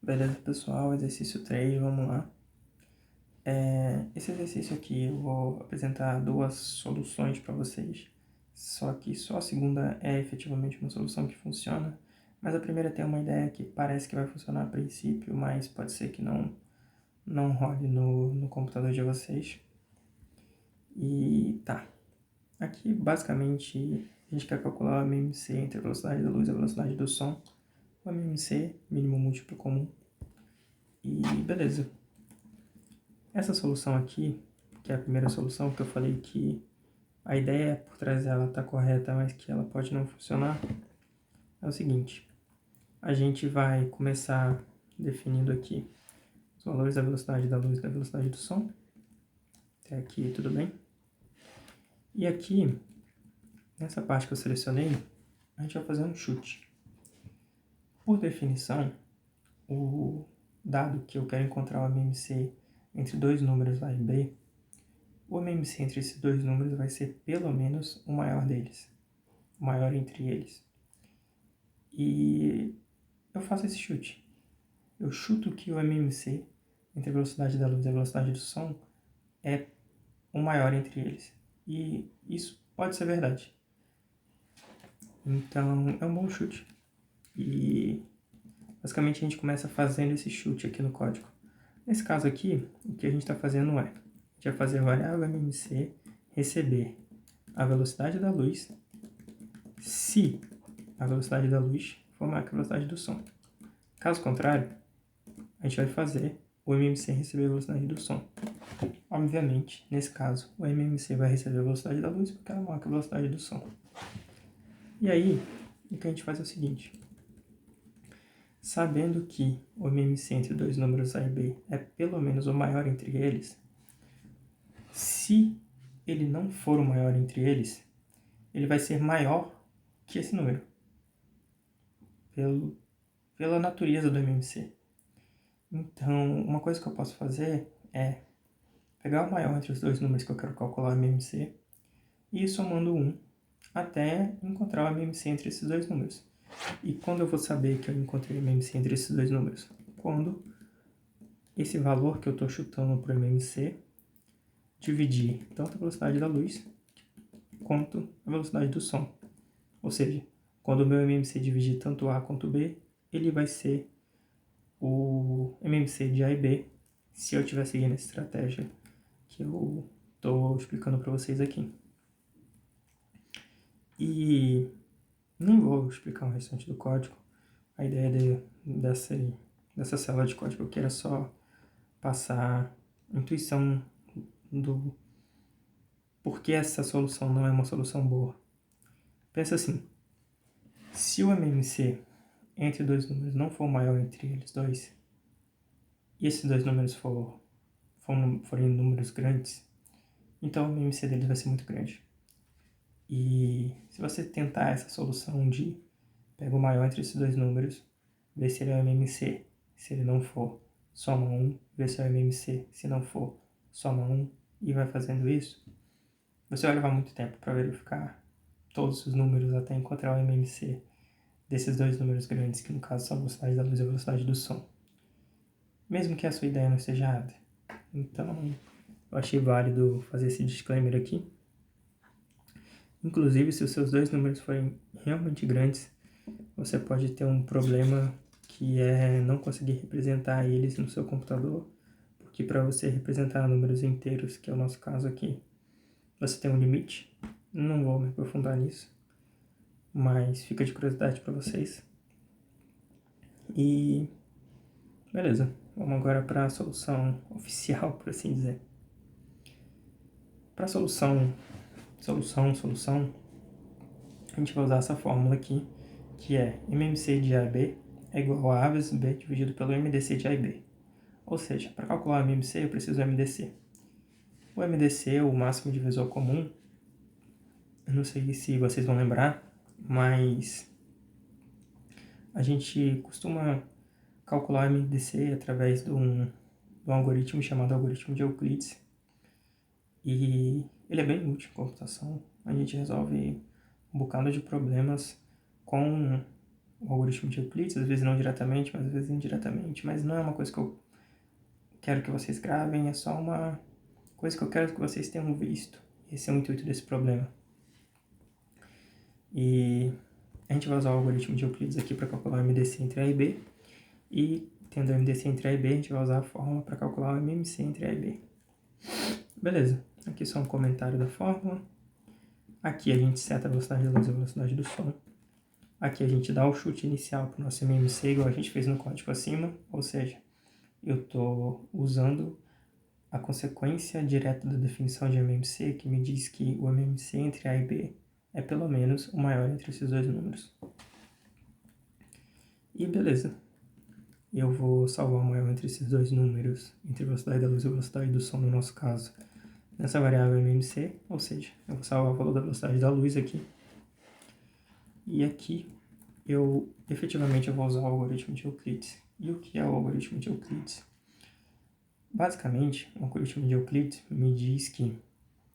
Beleza, pessoal? Exercício 3, vamos lá. Esse exercício aqui eu vou apresentar duas soluções para vocês. Só que só a segunda é efetivamente uma solução que funciona. Mas a primeira tem uma ideia que parece que vai funcionar a princípio, mas pode ser que não role no computador de vocês. E tá. Aqui, basicamente, a gente quer calcular o MMC entre a velocidade da luz e a velocidade do som. O MMC, mínimo múltiplo comum. E beleza. Essa solução aqui, que é a primeira solução que eu falei que a ideia por trás dela está correta, mas que ela pode não funcionar, é o seguinte. A gente vai começar definindo aqui os valores da velocidade da luz e da velocidade do som. Até aqui tudo bem. E aqui, nessa parte que eu selecionei, a gente vai fazer um chute. Por definição, o dado que eu quero encontrar o MMC entre dois números A e B, o MMC entre esses dois números vai ser pelo menos o maior deles, o maior entre eles. E eu faço esse chute. Eu chuto que o MMC entre a velocidade da luz e a velocidade do som é o maior entre eles. E isso pode ser verdade. Então é um bom chute. E basicamente a gente começa fazendo esse chute aqui no código. Nesse caso aqui, o que a gente está fazendo é, a gente vai fazer a variável MMC receber a velocidade da luz se a velocidade da luz for maior que a velocidade do som. Caso contrário, a gente vai fazer o MMC receber a velocidade do som. Obviamente, nesse caso, o MMC vai receber a velocidade da luz porque ela é maior que a velocidade do som. E aí, o que a gente faz é o seguinte. Sabendo que o MMC entre dois números A e B é pelo menos o maior entre eles, se ele não for o maior entre eles, ele vai ser maior que esse número. Pela natureza do MMC. Então, uma coisa que eu posso fazer é pegar o maior entre os dois números que eu quero calcular o MMC e ir somando 1 até encontrar o MMC entre esses dois números. E quando eu vou saber que eu encontrei o MMC entre esses dois números? Quando esse valor que eu estou chutando para o MMC dividir tanto a velocidade da luz quanto a velocidade do som. Ou seja, quando o meu MMC dividir tanto A quanto B, ele vai ser o MMC de A e B, se eu estiver seguindo essa estratégia que eu estou explicando para vocês aqui. E nem vou explicar o restante do código. A ideia dessa célula de código aqui era só passar a intuição do porquê essa solução não é uma solução boa. Pensa assim, se o MMC entre dois números não for maior entre eles dois, e esses dois números forem números grandes, então o MMC deles vai ser muito grande. E se você tentar essa solução de pega o maior entre esses dois números, vê se ele é o MMC. Se ele não for, soma 1, vê se é o MMC. Se não for, soma 1 e vai fazendo isso, você vai levar muito tempo para verificar todos os números até encontrar o MMC desses dois números grandes, que no caso são a velocidade da luz e a velocidade do som. Mesmo que a sua ideia não esteja errada. Então, eu achei válido fazer esse disclaimer aqui. Inclusive, se os seus dois números forem realmente grandes, você pode ter um problema que é não conseguir representar eles no seu computador, porque para você representar números inteiros, que é o nosso caso aqui, você tem um limite. Não vou me aprofundar nisso, mas fica de curiosidade para vocês. E beleza, vamos agora para a solução oficial, por assim dizer. Para a solução, a gente vai usar essa fórmula aqui, que é MMC de A e B é igual a vezes B dividido pelo MDC de A e B. Ou seja, para calcular o MMC eu preciso do MDC. O MDC, o máximo divisor comum, eu não sei se vocês vão lembrar, mas a gente costuma calcular o MDC através de um algoritmo chamado algoritmo de Euclides. E ele é bem útil em computação. A gente resolve um bocado de problemas com o algoritmo de Euclides, às vezes não diretamente, mas às vezes indiretamente, mas não é uma coisa que eu quero que vocês gravem, é só uma coisa que eu quero que vocês tenham visto. Esse é o intuito desse problema. E a gente vai usar o algoritmo de Euclides aqui para calcular o MDC entre A e B, e tendo o MDC entre A e B, a gente vai usar a fórmula para calcular o MMC entre A e B. Beleza, aqui só um comentário da fórmula. Aqui a gente seta a velocidade da luz e a velocidade do som. Aqui a gente dá o chute inicial para o nosso MMC, igual a gente fez no código acima, ou seja, eu estou usando a consequência direta da definição de MMC, que me diz que o MMC entre A e B é pelo menos o maior entre esses dois números. E beleza. Eu vou salvar o maior entre esses dois números, entre a velocidade da luz e a velocidade do som, no nosso caso, nessa variável MMC, ou seja, eu vou salvar o valor da velocidade da luz aqui. E aqui, efetivamente eu vou usar o algoritmo de Euclides. E o que é o algoritmo de Euclides? Basicamente, o algoritmo de Euclides me diz que,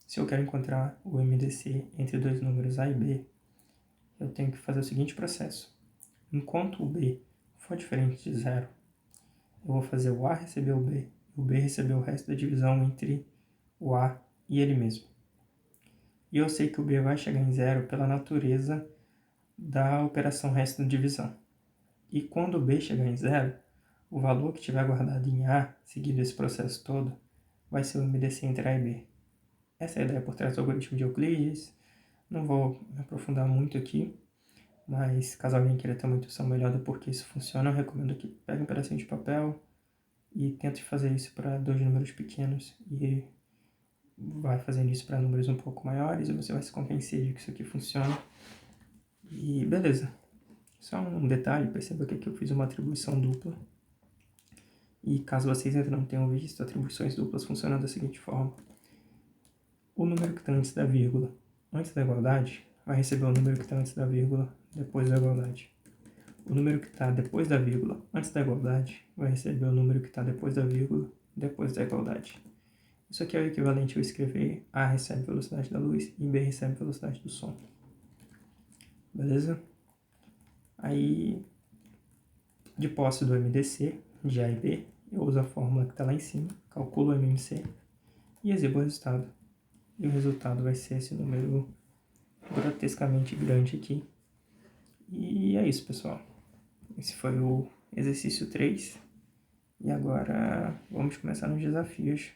se eu quero encontrar o MDC entre dois números A e B, eu tenho que fazer o seguinte processo. Enquanto o B for diferente de zero, eu vou fazer o A receber o B receber o resto da divisão entre o A e ele mesmo. E eu sei que o B vai chegar em zero pela natureza da operação resto de divisão. E quando o B chegar em zero, o valor que tiver guardado em A, seguindo esse processo todo, vai ser o MDC entre A e B. Essa é a ideia por trás do algoritmo de Euclides. Não vou me aprofundar muito aqui, mas caso alguém queira ter uma intuição melhor do porquê isso funciona, eu recomendo que pegue um pedacinho de papel e tente fazer isso para dois números pequenos e vai fazendo isso para números um pouco maiores e você vai se convencer de que isso aqui funciona. E beleza. Só um detalhe, perceba que aqui eu fiz uma atribuição dupla. E caso vocês ainda não tenham visto, atribuições duplas funcionam da seguinte forma. O número que está antes da vírgula, antes da igualdade, vai receber o número que está antes da vírgula, depois da igualdade. O número que está depois da vírgula, antes da igualdade, vai receber o número que está depois da vírgula, depois da igualdade. Isso aqui é o equivalente a eu escrever A recebe velocidade da luz e B recebe velocidade do som. Beleza? Aí, de posse do MDC, de A e B, eu uso a fórmula que está lá em cima, calculo o MMC e exibo o resultado. E o resultado vai ser esse número grotescamente grande aqui. E é isso, pessoal. Esse foi o exercício 3. E agora vamos começar nos desafios.